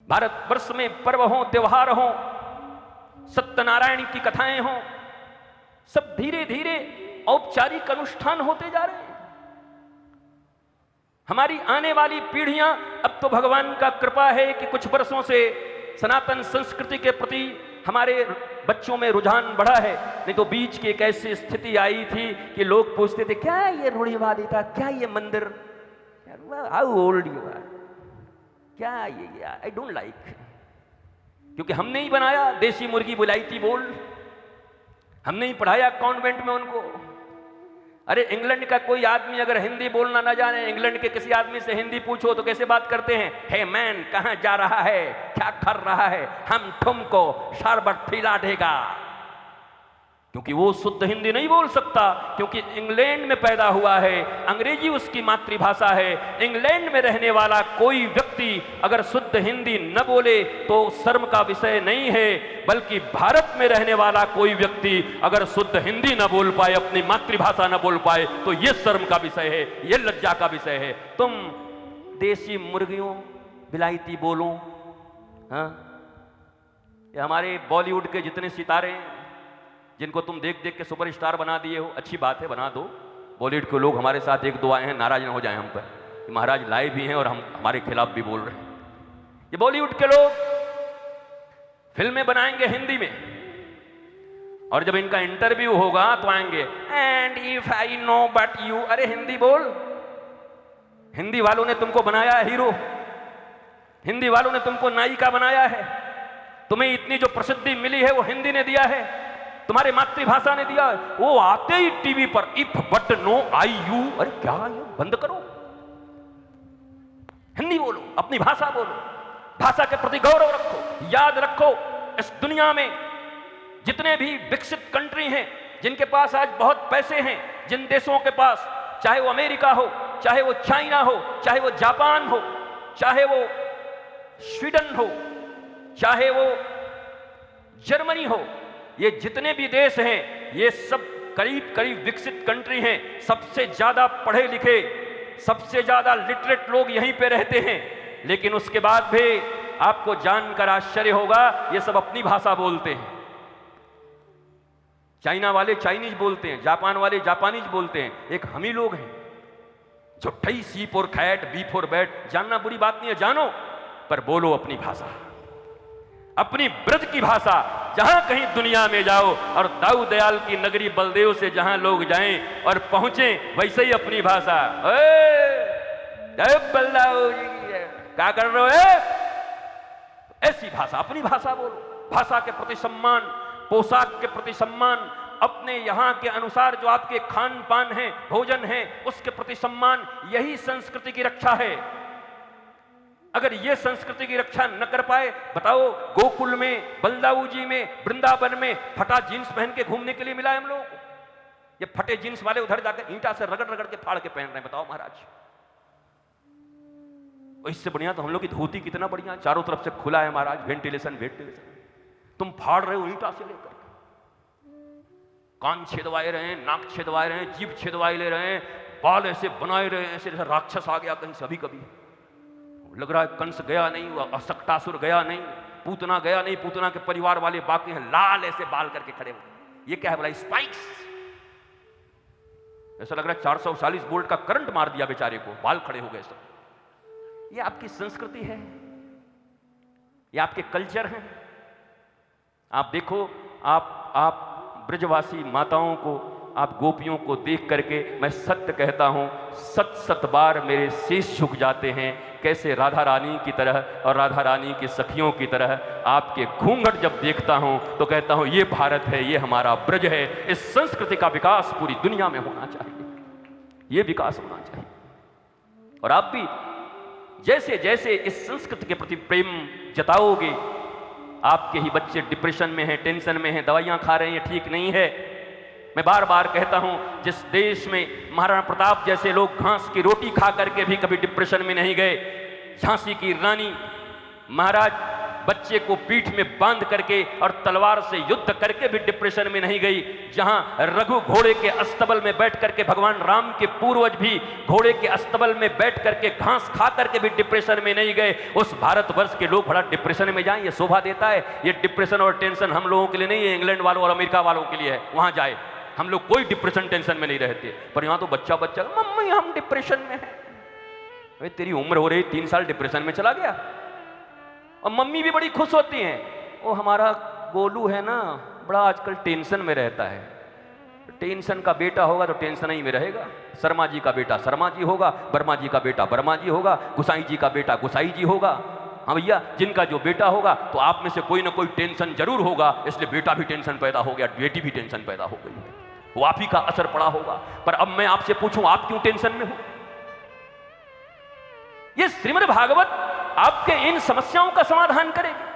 भारतवर्ष में पर्व हों, त्योहार हों, सत्यनारायण की कथाएं हों, सब धीरे धीरे औपचारिक अनुष्ठान होते जा रहे हैं। हमारी आने वाली पीढ़ियां, अब तो भगवान का कृपा है कि कुछ वर्षों से सनातन संस्कृति के प्रति हमारे बच्चों में रुझान बढ़ा है। नहीं तो बीच की एक ऐसी स्थिति आई थी कि लोग पूछते थे, क्या ये रूढ़िवादिता, क्या ये मंदिर, हाउ ओल्ड यू आर, क्या ये, आई डोंट लाइक। क्योंकि हमने ही बनाया देसी मुर्गी बुलाइती बोल, हमने ही पढ़ाया कॉन्वेंट में उनको। अरे इंग्लैंड का कोई आदमी अगर हिंदी बोलना ना जाने, इंग्लैंड के किसी आदमी से हिंदी पूछो तो कैसे बात करते हैं? हे मैन, कहां जा रहा है, क्या कर रहा है, हम तुमको शरबत पिला देगा। क्योंकि वो शुद्ध हिंदी नहीं बोल सकता, क्योंकि इंग्लैंड में पैदा हुआ है, अंग्रेजी उसकी मातृभाषा है। इंग्लैंड में रहने वाला कोई व्यक्ति अगर शुद्ध हिंदी न बोले तो शर्म का विषय नहीं है, बल्कि भारत में रहने वाला कोई व्यक्ति अगर शुद्ध हिंदी न बोल पाए, अपनी मातृभाषा न बोल पाए, तो यह शर्म का विषय है, यह लज्जा का विषय है। तुम देसी मुर्गियों, विलायती बोलो, हाँ, ये हमारे बॉलीवुड के जितने सितारे हैं जिनको तुम देख देख के सुपरस्टार बना दिए हो, अच्छी बात है, बना दो। बॉलीवुड के लोग हमारे साथ एक दो आए हैं, नाराज ना हो जाएं हम पर कि महाराज लाए भी हैं और हम हमारे खिलाफ भी बोल रहे हैं। ये बॉलीवुड के लोग फिल्में बनाएंगे हिंदी में, और जब इनका इंटरव्यू होगा तो आएंगे, and if I know but you. अरे हिंदी बोल, हिंदी वालों ने तुमको बनाया है हीरो, हिंदी वालों ने तुमको नायिका बनाया है, तुम्हें इतनी जो प्रसिद्धि मिली है वो हिंदी ने दिया है, तुम्हारे मातृभाषा ने दिया। वो आते ही टीवी पर if but no I you, अरे क्या ये, बंद करो, हिंदी बोलो, अपनी भाषा बोलो, भाषा के प्रति गौरव रखो। याद रखो, इस दुनिया में जितने भी विकसित कंट्री हैं, जिनके पास आज बहुत पैसे हैं, जिन देशों के पास, चाहे वो अमेरिका हो, चाहे वो चाइना हो, चाहे वो जापान हो, चाहे वो स्वीडन हो, चाहे वो जर्मनी हो, ये जितने भी देश हैं, ये सब करीब करीब विकसित कंट्री हैं। सबसे ज्यादा पढ़े लिखे, सबसे ज्यादा लिटरेट लोग यहीं पे रहते हैं। लेकिन उसके बाद भी आपको जानकर आश्चर्य होगा, ये सब अपनी भाषा बोलते हैं। चाइना वाले चाइनीज बोलते हैं, जापान वाले जापानीज बोलते हैं, एक हम ही लोग हैं जो ठई सी for Khait, B for bat. जानना बुरी बात नहीं है, जानो, पर बोलो अपनी भाषा, अपनी ब्रज की भाषा। जहां कहीं दुनिया में जाओ और दाऊ दयाल की नगरी बलदेव से जहां लोग जाएं और पहुंचे, वैसे ही अपनी भाषा, बलदाऊ जी क्या कर रहे हो, ऐसी भाषा, अपनी भाषा बोलो। भाषा के प्रति सम्मान, पोशाक के प्रति सम्मान, अपने यहाँ के अनुसार जो आपके खान पान है, भोजन है, उसके प्रति सम्मान, यही संस्कृति की रक्षा है। अगर ये संस्कृति की रक्षा न कर पाए, बताओ, गोकुल में, बलदाऊ जी में, वृंदावन में फटा जीन्स पहन के घूमने के लिए मिला है हम लोग? ये फटे जीन्स वाले उधर जाकर ईंटा से रगड़ रगड़ के फाड़ के पहन रहे हैं, बताओ महाराज। इससे बढ़िया तो हम लोग की धोती कितना बढ़िया, चारों तरफ से खुला है महाराज, वेंटिलेशन वेंटिलेशन। तुम फाड़ रहे हो ईंटा से लेकर, कान छेदवाए रहे हैं, नाक छेदवाए रहे हैं, जीभ छेदवाए ले रहे हैं, बाल ऐसे बनाए रहे हैं, ऐसे जैसे राक्षस आ गया कहीं से। कभी लग रहा है कंस गया नहीं, असक्तासुर गया नहीं, पूतना गया नहीं, पूतना के परिवार वाले बाकी हैं, लाल ऐसे बाल करके खड़े हो। ये क्या है बोला, स्पाइक्स। ऐसा लग रहा है 440 वोल्ट का करंट मार दिया बेचारे को, बाल खड़े हो गए सब। ये आपकी संस्कृति है, ये आपके कल्चर हैं। आप देखो, आप ब्रजवासी माताओं को, आप गोपियों को देख करके मैं सत्य कहता हूं, सत सत बार मेरे शीश झुक जाते हैं। कैसे राधा रानी की तरह और राधा रानी की सखियों की तरह आपके घूंघट जब देखता हूं तो कहता हूं ये भारत है, ये हमारा ब्रज है। इस संस्कृति का विकास पूरी दुनिया में होना चाहिए, ये विकास होना चाहिए। और आप भी जैसे जैसे इस संस्कृति के प्रति प्रेम जताओगे, आपके ही बच्चे डिप्रेशन में हैं, टेंशन में हैं, दवाइयां खा रहे हैं, ठीक नहीं है। मैं बार बार कहता हूं, जिस देश में महाराणा प्रताप जैसे लोग घास की रोटी खा करके भी कभी डिप्रेशन में नहीं गए, झांसी की रानी, महाराज बच्चे को पीठ में बांध करके और तलवार से युद्ध करके भी डिप्रेशन में नहीं गई, जहां रघु घोड़े के अस्तबल में बैठ करके भगवान राम के पूर्वज भी घोड़े के अस्तबल में बैठ करके घास खा करके भी डिप्रेशन में नहीं गए, उस भारतवर्ष के लोग बड़ा डिप्रेशन में जाएं, ये शोभा देता है। ये डिप्रेशन और टेंशन हम लोगों के लिए नहीं है, इंग्लैंड वालों और अमेरिका वालों के लिए है, वहां जाए। हम लोग कोई डिप्रेशन टेंशन में नहीं रहते, पर यहां तो बच्चा बच्चा मम्मी हम डिप्रेशन में हैं। भाई तेरी उम्र हो रही 3 साल डिप्रेशन में चला गया। और मम्मी भी बड़ी खुश होती हैं, वो हमारा गोलू है ना बड़ा आजकल टेंशन में रहता है, टेंशन का बेटा होगा तो टेंशन ही में रहेगा। शर्मा जी का बेटा शर्मा जी होगा, वर्मा जी का बेटा वर्मा जी होगा, गुसाई जी का बेटा गुसाई जी होगा। हाँ भैया, जिनका जो बेटा होगा तो आप में से कोई ना कोई टेंशन जरूर होगा, इसलिए बेटा भी टेंशन पैदा हो गया, बेटी भी टेंशन पैदा हो गई, वो आप ही का असर पड़ा होगा। पर अब मैं आपसे पूछूं, आप क्यों टेंशन में हो? ये श्रीमद् भागवत आपके इन समस्याओं का समाधान करेगी।